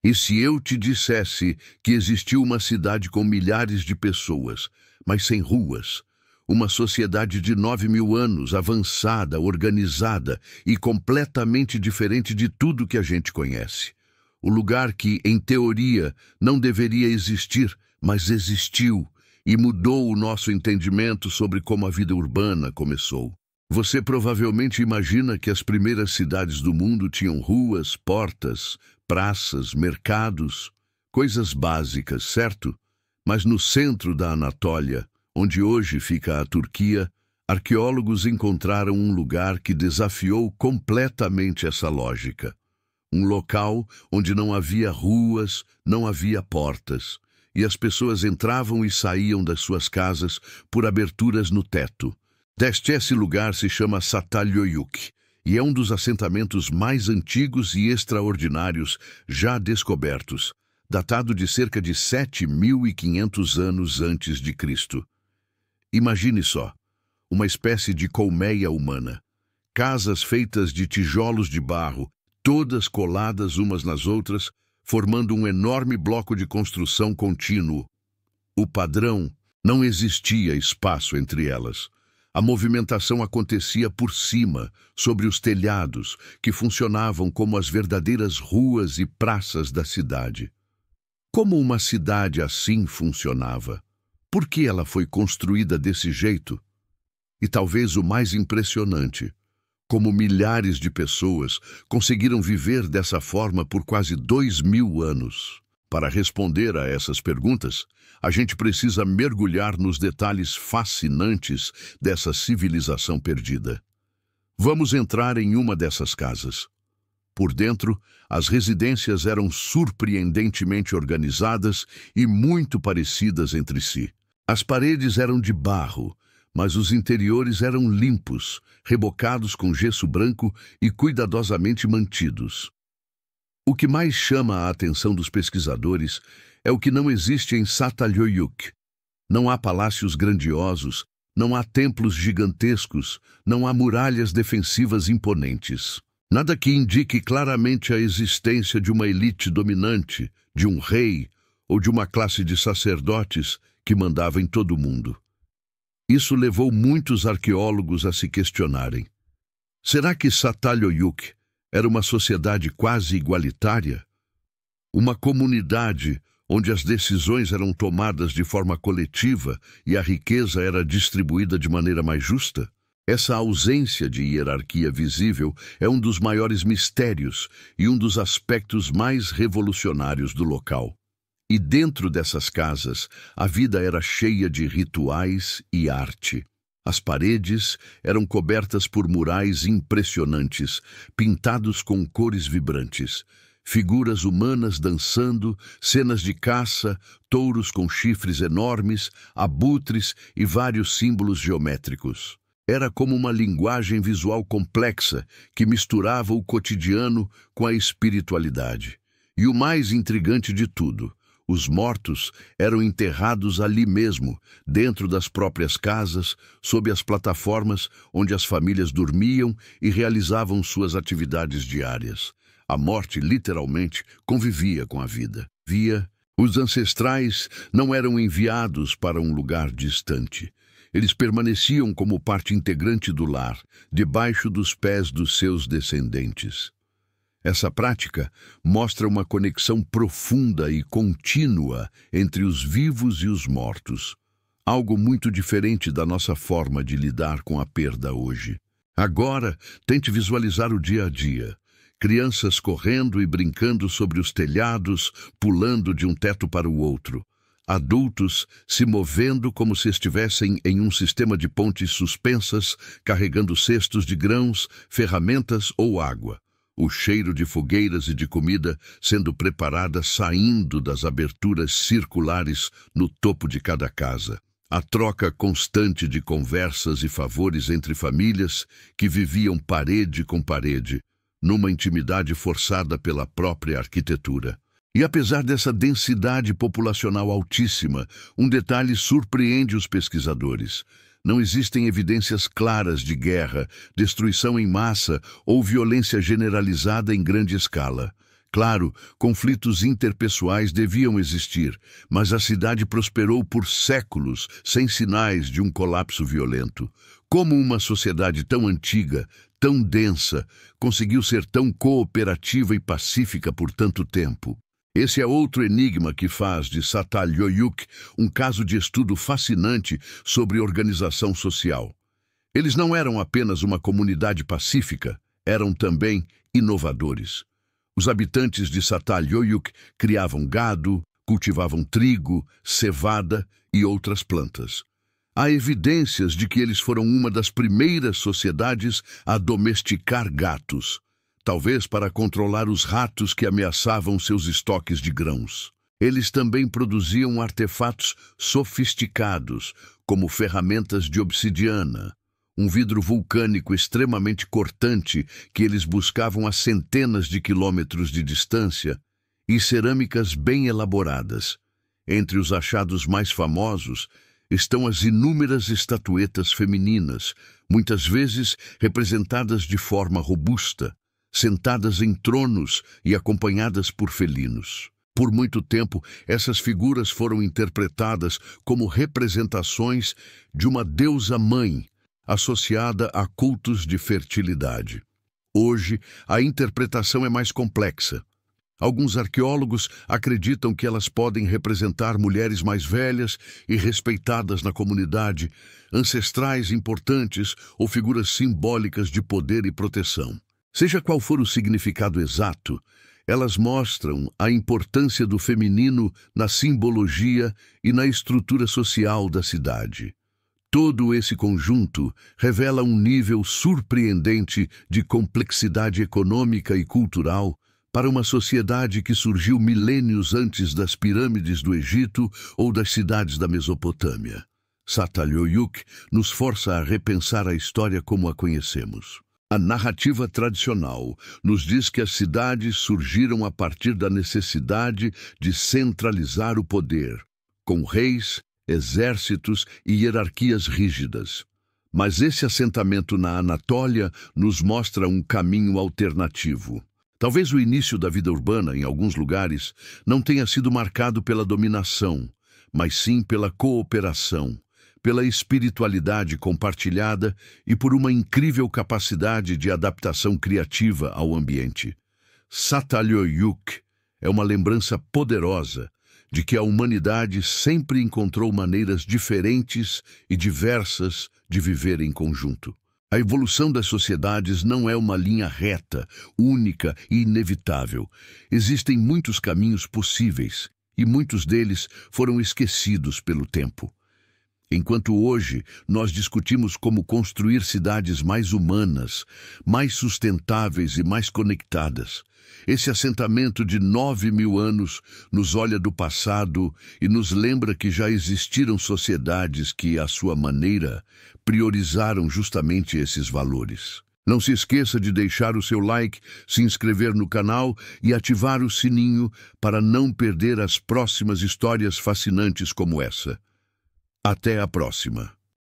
E se eu te dissesse que existiu uma cidade com milhares de pessoas, mas sem ruas, uma sociedade de 9.000 anos, avançada, organizada e completamente diferente de tudo que a gente conhece. O lugar que, em teoria, não deveria existir, mas existiu e mudou o nosso entendimento sobre como a vida urbana começou. Você provavelmente imagina que as primeiras cidades do mundo tinham ruas, portas, praças, mercados, coisas básicas, certo? Mas no centro da Anatólia, onde hoje fica a Turquia, arqueólogos encontraram um lugar que desafiou completamente essa lógica. Um local onde não havia ruas, não havia portas, e as pessoas entravam e saíam das suas casas por aberturas no teto. Esse lugar se chama Çatalhöyük e é um dos assentamentos mais antigos e extraordinários já descobertos, datado de cerca de 7.500 anos antes de Cristo. Imagine só, uma espécie de colmeia humana. Casas feitas de tijolos de barro, todas coladas umas nas outras, formando um enorme bloco de construção contínuo. O padrão, não existia espaço entre elas. A movimentação acontecia por cima, sobre os telhados, que funcionavam como as verdadeiras ruas e praças da cidade. Como uma cidade assim funcionava? Por que ela foi construída desse jeito? E talvez o mais impressionante, como milhares de pessoas conseguiram viver dessa forma por quase 2.000 anos. Para responder a essas perguntas, a gente precisa mergulhar nos detalhes fascinantes dessa civilização perdida. Vamos entrar em uma dessas casas. Por dentro, as residências eram surpreendentemente organizadas e muito parecidas entre si. As paredes eram de barro, mas os interiores eram limpos, rebocados com gesso branco e cuidadosamente mantidos. O que mais chama a atenção dos pesquisadores é o que não existe em Çatalhöyük. Não há palácios grandiosos, não há templos gigantescos, não há muralhas defensivas imponentes. Nada que indique claramente a existência de uma elite dominante, de um rei ou de uma classe de sacerdotes que mandava em todo o mundo. Isso levou muitos arqueólogos a se questionarem. Será que Çatalhöyük era uma sociedade quase igualitária? Uma comunidade onde as decisões eram tomadas de forma coletiva e a riqueza era distribuída de maneira mais justa? Essa ausência de hierarquia visível é um dos maiores mistérios e um dos aspectos mais revolucionários do local. E dentro dessas casas, a vida era cheia de rituais e arte. As paredes eram cobertas por murais impressionantes, pintados com cores vibrantes. Figuras humanas dançando, cenas de caça, touros com chifres enormes, abutres e vários símbolos geométricos. Era como uma linguagem visual complexa que misturava o cotidiano com a espiritualidade. E o mais intrigante de tudo, os mortos eram enterrados ali mesmo, dentro das próprias casas, sob as plataformas onde as famílias dormiam e realizavam suas atividades diárias. A morte, literalmente, convivia com a vida. Os ancestrais não eram enviados para um lugar distante. Eles permaneciam como parte integrante do lar, debaixo dos pés dos seus descendentes. Essa prática mostra uma conexão profunda e contínua entre os vivos e os mortos, algo muito diferente da nossa forma de lidar com a perda hoje. Agora, tente visualizar o dia a dia. Crianças correndo e brincando sobre os telhados, pulando de um teto para o outro. Adultos se movendo como se estivessem em um sistema de pontes suspensas, carregando cestos de grãos, ferramentas ou água. O cheiro de fogueiras e de comida sendo preparada saindo das aberturas circulares no topo de cada casa. A troca constante de conversas e favores entre famílias que viviam parede com parede, numa intimidade forçada pela própria arquitetura. E apesar dessa densidade populacional altíssima, um detalhe surpreende os pesquisadores. Não existem evidências claras de guerra, destruição em massa ou violência generalizada em grande escala. Claro, conflitos interpessoais deviam existir, mas a cidade prosperou por séculos sem sinais de um colapso violento. Como uma sociedade tão antiga, tão densa, conseguiu ser tão cooperativa e pacífica por tanto tempo? Esse é outro enigma que faz de Çatalhöyük um caso de estudo fascinante sobre organização social. Eles não eram apenas uma comunidade pacífica, eram também inovadores. Os habitantes de Çatalhöyük criavam gado, cultivavam trigo, cevada e outras plantas. Há evidências de que eles foram uma das primeiras sociedades a domesticar gatos, talvez para controlar os ratos que ameaçavam seus estoques de grãos. Eles também produziam artefatos sofisticados, como ferramentas de obsidiana, um vidro vulcânico extremamente cortante que eles buscavam a centenas de quilômetros de distância, e cerâmicas bem elaboradas. Entre os achados mais famosos estão as inúmeras estatuetas femininas, muitas vezes representadas de forma robusta, sentadas em tronos e acompanhadas por felinos. Por muito tempo, essas figuras foram interpretadas como representações de uma deusa-mãe, associada a cultos de fertilidade. Hoje, a interpretação é mais complexa. Alguns arqueólogos acreditam que elas podem representar mulheres mais velhas e respeitadas na comunidade, ancestrais importantes ou figuras simbólicas de poder e proteção. Seja qual for o significado exato, elas mostram a importância do feminino na simbologia e na estrutura social da cidade. Todo esse conjunto revela um nível surpreendente de complexidade econômica e cultural para uma sociedade que surgiu milênios antes das pirâmides do Egito ou das cidades da Mesopotâmia. Çatalhöyük nos força a repensar a história como a conhecemos. A narrativa tradicional nos diz que as cidades surgiram a partir da necessidade de centralizar o poder, com reis, exércitos e hierarquias rígidas. Mas esse assentamento na Anatólia nos mostra um caminho alternativo. Talvez o início da vida urbana, em alguns lugares, não tenha sido marcado pela dominação, mas sim pela cooperação, pela espiritualidade compartilhada e por uma incrível capacidade de adaptação criativa ao ambiente. Çatalhöyük é uma lembrança poderosa de que a humanidade sempre encontrou maneiras diferentes e diversas de viver em conjunto. A evolução das sociedades não é uma linha reta, única e inevitável. Existem muitos caminhos possíveis, e muitos deles foram esquecidos pelo tempo. Enquanto hoje nós discutimos como construir cidades mais humanas, mais sustentáveis e mais conectadas, esse assentamento de 9.000 anos nos olha do passado e nos lembra que já existiram sociedades que, à sua maneira, priorizaram justamente esses valores. Não se esqueça de deixar o seu like, se inscrever no canal e ativar o sininho para não perder as próximas histórias fascinantes como essa. Até a próxima!